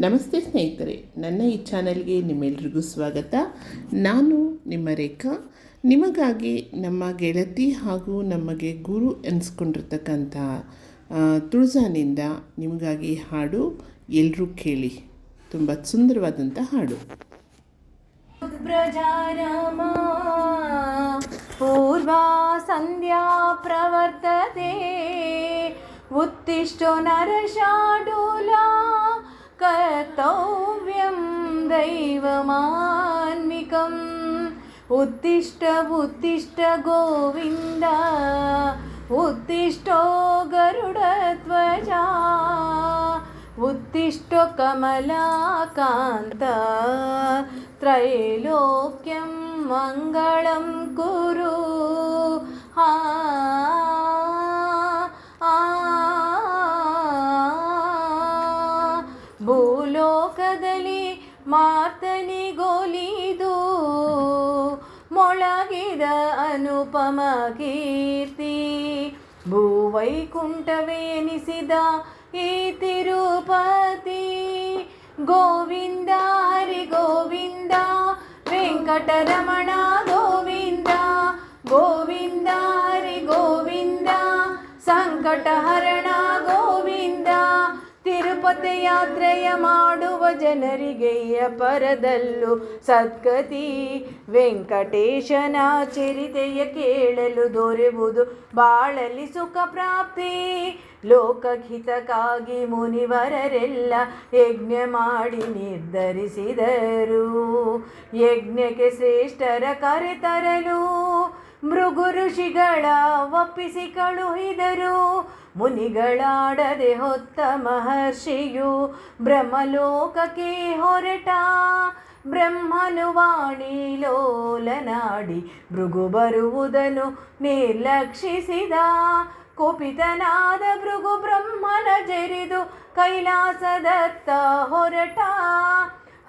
ನಮಸ್ತೆ ಸ್ನೇಹಿತರೆ, ನನ್ನ ಈ ಚಾನಲ್ಗೆ ನಿಮ್ಮೆಲ್ರಿಗೂ ಸ್ವಾಗತ. ನಾನು ನಿಮ್ಮ ರೇಖಾ. ನಿಮಗಾಗಿ ನಮ್ಮ ಗೆಳತಿ ಹಾಗೂ ನಮಗೆ ಗುರು ಎನಿಸ್ಕೊಂಡಿರ್ತಕ್ಕಂಥ ತುಳಜಾನಿಂದ ನಿಮಗಾಗಿ ಹಾಡು. ಎಲ್ಲರೂ ಕೇಳಿ, ತುಂಬ ಸುಂದರವಾದಂಥ ಹಾಡು. ಪ್ರಜಾರಾಮ ಪೂರ್ವಾ ಸಂಧ್ಯಾ ಪ್ರವರ್ತತೆ ಉತ್ತಿಷ್ಟೋ ನರಶಾಡೂಲಾ ಕರ್ತವ್ಯಂ ದೈವಮಾನ್ವಿಕಂ ಉತ್ತಿಷ್ಟ ಉತ್ತಿಷ್ಟ ಗೋವಿಂದ ಉತ್ತಿಷ್ಟೋ ಗರುಡಧ್ವಜ ಉತ್ತಿಷ್ಟೋ ಕಮಲಾಕಾಂತ ತ್ರೈಲೋಕ್ಯಂ ಮಂಗಳಂ ಕುರು. ಭೂಲೋಕದಲ್ಲಿ ಮಾರ್ತನಿಗೊಲಿದು ಮೊಳಗಿದ ಅನುಪಮ ಕೀರ್ತಿ ಭೂವೈಕುಂಠವೆನಿಸಿದ ಈ ತಿರುಪತಿ. ಗೋವಿಂದ ಹರಿ ಗೋವಿಂದ ವೆಂಕಟರಮಣ ಗೋವಿಂದ ಗೋವಿಂದ ಹರಿ ಗೋವಿಂದ ಸಂಕಟಹರಣ ಗೋವಿಂದ. ತಿರುಪತಿ ಯಾತ್ರೆಯ ಮಾಡುವ ಜನರಿಗೆ ಪರದಲ್ಲೂ ಸದ್ಗತಿ. ವೆಂಕಟೇಶನ ಚರಿತೆಯ ಕೇಳಲು ದೊರೆಯುವುದು ಬಾಳಲಿ ಸುಖ ಪ್ರಾಪ್ತಿ. ಲೋಕಹಿತಕ್ಕಾಗಿ ಮುನಿವರರೆಲ್ಲ ಯಜ್ಞ ಮಾಡಿ ನಿರ್ಧರಿಸಿದರು. ಯಜ್ಞಕ್ಕೆ ಶ್ರೇಷ್ಠರ ಕರೆತರಲು ಭೃಗು ಋಷಿಗಳ ಒಪ್ಪಿಸಿ ಕಳುಹಿದರು. ಮುನಿಗಳಾಡದೆ ಹೊತ್ತ ಮಹರ್ಷಿಯು ಬ್ರಹ್ಮಲೋಕಕ್ಕೆ ಹೊರಟ. ಬ್ರಹ್ಮನು ವಾಣಿ ಲೋಲನಾಡಿ ಭೃಗು ಬರುವುದನ್ನು ನಿರ್ಲಕ್ಷಿಸಿದ. ಕೋಪಿತನಾದ ಭೃಗು ಬ್ರಹ್ಮನ ಜರಿದು ಕೈಲಾಸದತ್ತ ಹೊರಟ.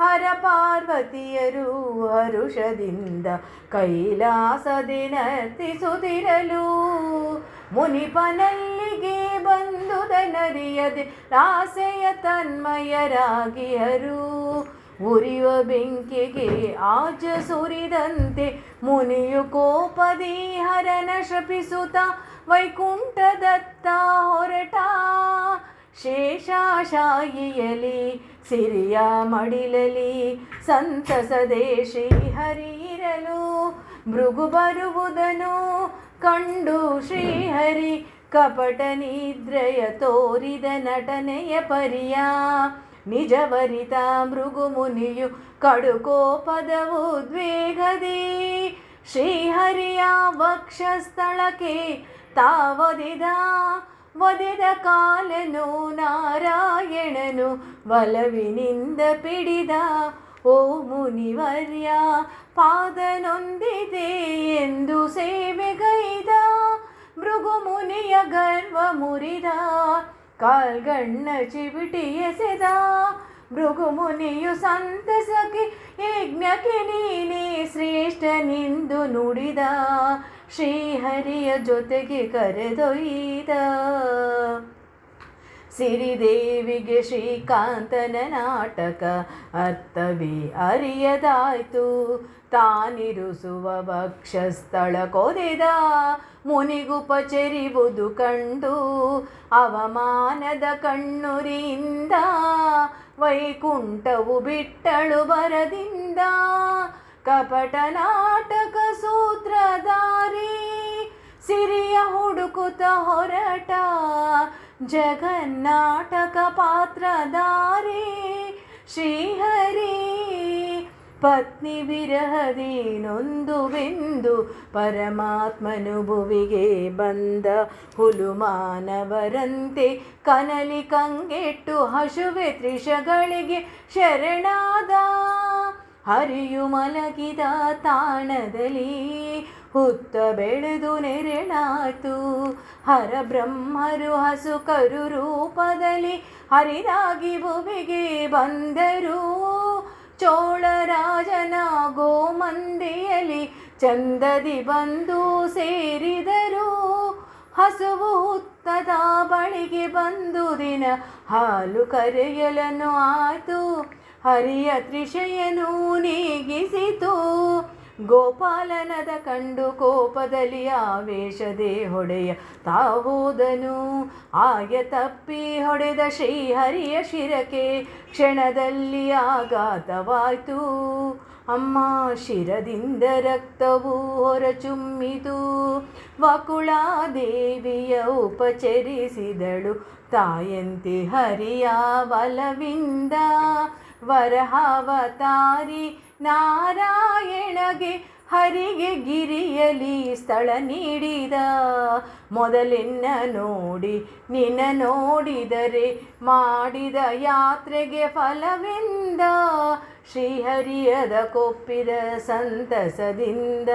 ಹರ ಪಾರ್ವತಿಯರು ಹರುಷದಿಂದ ಕೈಲಾಸದಿ ನರ್ತಿಸುತ್ತಿರಲು ಮುನಿಪನಲ್ಲಿಗೆ ಬಂದುದನರಿಯದೆ ಆಸೆಯ ತನ್ಮಯರಾಗಿಯರು. ಉರಿಯುವ ಬೆಂಕಿಗೆ ಆಜ ಸುರಿದಂತೆ ಮುನಿಯು ಕೋಪದಿ ಹರನ ಶಪಿಸುತ್ತ ವೈಕುಂಠದತ್ತ ಹೊರಟ. ಶೇಷಶಾಯಿಯಲಿ ಸಿರಿಯ ಮಡಿಲಲಿ ಸಂತಸದೆ ಶ್ರೀಹರಿಯಿರಲು. ಭೃಗು ಬರುವುದನ್ನು ಕಂಡು ಶ್ರೀಹರಿ ಕಪಟ ನಿದ್ರೆಯ ತೋರಿದ ನಟನೆಯ ಪರಿಯ. ನಿಜವರಿತ ಭೃಗು ಮುನಿಯು ಕಡುಕೋಪದ ಉದ್ವೇಗದಿ ಶ್ರೀಹರಿಯ ವಕ್ಷಸ್ಥಳಕ್ಕೆ ಒದೆದ ಕಾಲನು ನಾರಾಯಣನು ಒಲವಿನಿಂದ ಪಿಡಿದ. ಓ ಮುನಿವರ್ಯ ಪಾದನೊಂದಿದೆ ಎಂದು ಸೇವೆಗೈದ. ಭೃಗು ಮುನಿಯ ಗರ್ವ ಮುರಿದ ಕಾಲ್ಗಣ್ಣ ಚಿವಿಟಿ ಎಸೆದ. ಭೃಗು ಮುನಿಯು ಸಂತಸಕ್ಕೆ ಯಜ್ಞಕ್ಕೆ ನೀನೇ ಶ್ರೇಷ್ಠನೆಂದು ನುಡಿದ. ಶ್ರೀಹರಿಯ ಜೊತೆಗೆ ಕರೆದೊಯ್ದ. ಸಿರಿದೇವಿಗೆ ಶ್ರೀಕಾಂತನ ನಾಟಕ ಅರ್ಥವೇ ಅರಿಯದಾಯ್ತು. ತಾನಿರುಸುವ ವಕ್ಷಸ್ಥಳ ಕೊದೆದ ಮುನಿಗುಪಚರಿವುದು ಕಂಡು ಅವಮಾನದ ಕಣ್ಣುರಿಯಿಂದ ವೈಕುಂಠವು ಬಿಟ್ಟಳು ಬರದಿಂದ. ಕಪಟ ನಾಟಕ ಸೂತ್ರಧಾರಿ ಸಿರಿಯ ಹುಡುಕುತ್ತ ಹೊರಟ. ಜಗನ್ನಾಟಕ ಪಾತ್ರಧಾರಿ ಶ್ರೀಹರಿ ಪತ್ನಿ ವಿರಹದಿ ನೊಂದುವೆಂದು ಪರಮಾತ್ಮನು ಭುವಿಗೆ ಬಂದ. ಹುಲು ಮಾನವರಂತೆ ಕನಲಿ ಕಂಗೆಟ್ಟು ಹಶುವೆ ತ್ರಿಷಗಳಿಗೆ ಶರಣಾದ. ಹರಿಯು ಮಲಗಿದ ತಾಣದಲ್ಲಿ ಹುತ್ತ ಬೆಳೆದು ನೆರಳಾತು. ಹರ ಬ್ರಹ್ಮರು ಹಸು ಕರು ರೂಪದಲ್ಲಿ ಹರಿದಾಗಿ ಭುವಿಗೆ ಬಂದರು. ಚೋಳರಾಜನ ಗೋಮಂದಿಯಲ್ಲಿ ಚಂದದಿ ಬಂದು ಸೇರಿದರು. ಹಸುವು ಹುತ್ತ ಭಕ್ತದ ಬಳಿಗೆ ಬಂದು ದಿನ ಹಾಲು ಕರೆಯಲನು ಆಯ್ತು. ಹರಿಯ ತ್ರಿಷೆಯನು ನೀಗಿಸಿತು. ಗೋಪಾಲನದ ಕಂಡು ಕೋಪದಲ್ಲಿ ಆವೇಶದೆ ಹೊಡೆಯ ತಾಹೋದನು. ಆಯ ತಪ್ಪಿ ಹೊಡೆದ ಶ್ರೀಹರಿಯ ಶಿರಕ್ಕೆ ಕ್ಷಣದಲ್ಲಿ ಆಘಾತವಾಯಿತು. ಅಮ್ಮ ಶಿರದಿಂದ ರಕ್ತವು ಹೊರಚುಮ್ಮಿತು. ವಕುಳಾದೇವಿಯ ಉಪಚರಿಸಿದಳು ತಾಯಂತೆ ಹರಿಯ ಬಲವಿಂದ. ವರಹಾವತಾರಿ ನಾರಾಯಣಗೆ ಹರಿಗೆ ಗಿರಿಯಲಿ ಸ್ಥಳ ನೀಡಿದ. ಮೊದಲೆನ್ನ ನೋಡಿ ನಿನ್ನ ನೋಡಿದರೆ ಮಾಡಿದ ಯಾತ್ರೆಗೆ ಫಲವೆಂದ. ಶ್ರೀಹರಿಯದ ಕೊಪ್ಪಿದ ಸಂತಸದಿಂದ.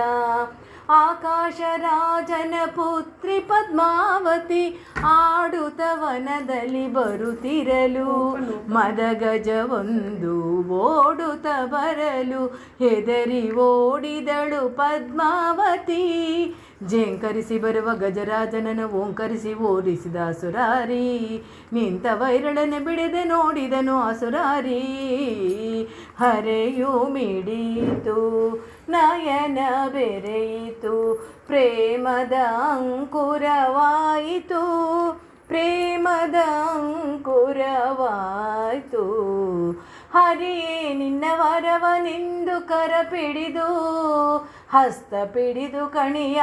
ಆಕಾಶರಾಜನ ಪುತ್ರಿ ಪದ್ಮಾವತಿ ಆಡುತ್ತ ವನದಲ್ಲಿ ಬರುತ್ತಿರಲು. ಮದಗಜವೊಂದು ಓಡುತ್ತ ಬರಲು ಹೆದರಿ ಓಡಿದಳು ಪದ್ಮಾವತಿ. ಝೇಂಕರಿಸಿ ಬರುವ ಗಜರಾಜನನ್ನು ಓಂಕರಿಸಿ ಓಡಿಸಿದ ಅಸುರಾರಿ. ನಿಂತ ವೈರಳನ್ನು ಬಿಡದೆ ನೋಡಿದನು ಅಸುರಾರಿ. ಹರೆಯು ಮಿಡಿಯಿತು ನಯನ ಬೆರೆಯಿತು. ಪ್ರೇಮದ ಅಂಕುರವಾಯಿತು. ಪ್ರೇಮದ ಅಂಕುರವಾಯಿತು. ಹರಿಯೇ ನಿನ್ನ ವರವನೆಂದು ಕರ ಪಿಡಿದು ಹಸ್ತ ಪಿಡಿದು ಕಣಿಯ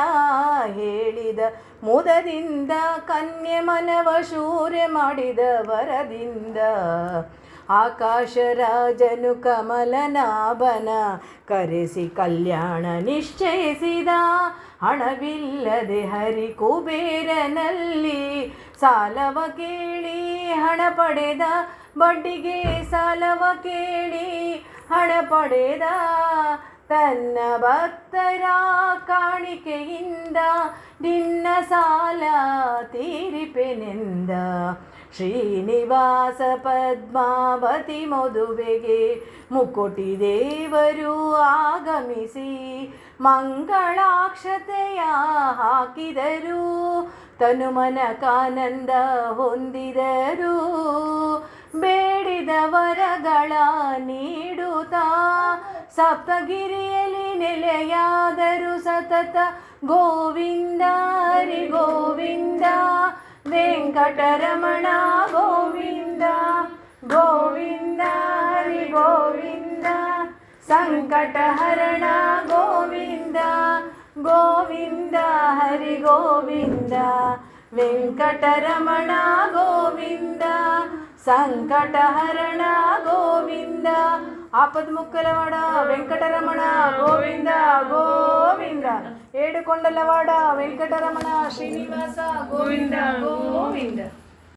ಹೇಳಿದ ಮುದದಿಂದ. ಕನ್ಯೆ ಮನವ ಶೂರ್ಯ ಮಾಡಿದ ವರದಿಂದ. ಆಕಾಶರಾಜನು ಕಮಲನಾಭನ ಕರೆಸಿ ಕಲ್ಯಾಣ ನಿಶ್ಚಯಿಸಿದ. ಹಣವಿಲ್ಲದೆ ಹರಿ ಕುಬೇರನಲ್ಲಿ ಸಾಲವ ಕೇಳಿ ಹಣ ಪಡೆದ. ಬಡ್ಡಿಗೆ ಸಾಲವ ಕೇಳಿ ಹಣ ಪಡೆದ. ತನ್ನ ಭಕ್ತರ ಕಾಣಿಕೆಯಿಂದ ನಿನ್ನ ಸಾಲ ತೀರಿಪೆನೆಂದ. ಶ್ರೀನಿವಾಸ ಪದ್ಮಾವತಿ ಮದುವೆಗೆ ಮುಕೋಟಿ ದೇವರು ಆಗಮಿಸಿ ಮಂಗಳಾಕ್ಷತೆಯ ಹಾಕಿದರು. ತನುಮನಕಾನಂದ ಹೊಂದಿದರು. ಬೇಡಿದ ವರಗಳ ನೀಡುತ್ತಾ ಸಪ್ತಗಿರಿಯಲ್ಲಿ ನೆಲೆಯಾದರು ಸತತ. ಗೋವಿಂದ ಹರಿ ಗೋವಿಂದ ವೆಂಕಟರಮಣ ಗೋವಿಂದ. ಗೋವಿಂದ ಹರಿ ಗೋವಿಂದ ಸಂಕಟಹರಣ ಗೋವಿಂದ. ಗೋವಿಂದ ಹರಿ ಗೋವಿಂದ ವೆಂಕಟರಮಣ ಗೋವಿಂದ ಸಂಕಟಹರಣ ಗೋವಿಂದ. ಆಪದ್ಮುಕ್ಕಲವಾಡ ವೆಂಕಟರಮಣ ಗೋವಿಂದ ಗೋವಿಂದ. ಏಡುಕೊಂಡಲವಾಡ ವೆಂಕಟರಮಣ ಶ್ರೀನಿವಾಸ ಗೋವಿಂದ ಗೋವಿಂದ.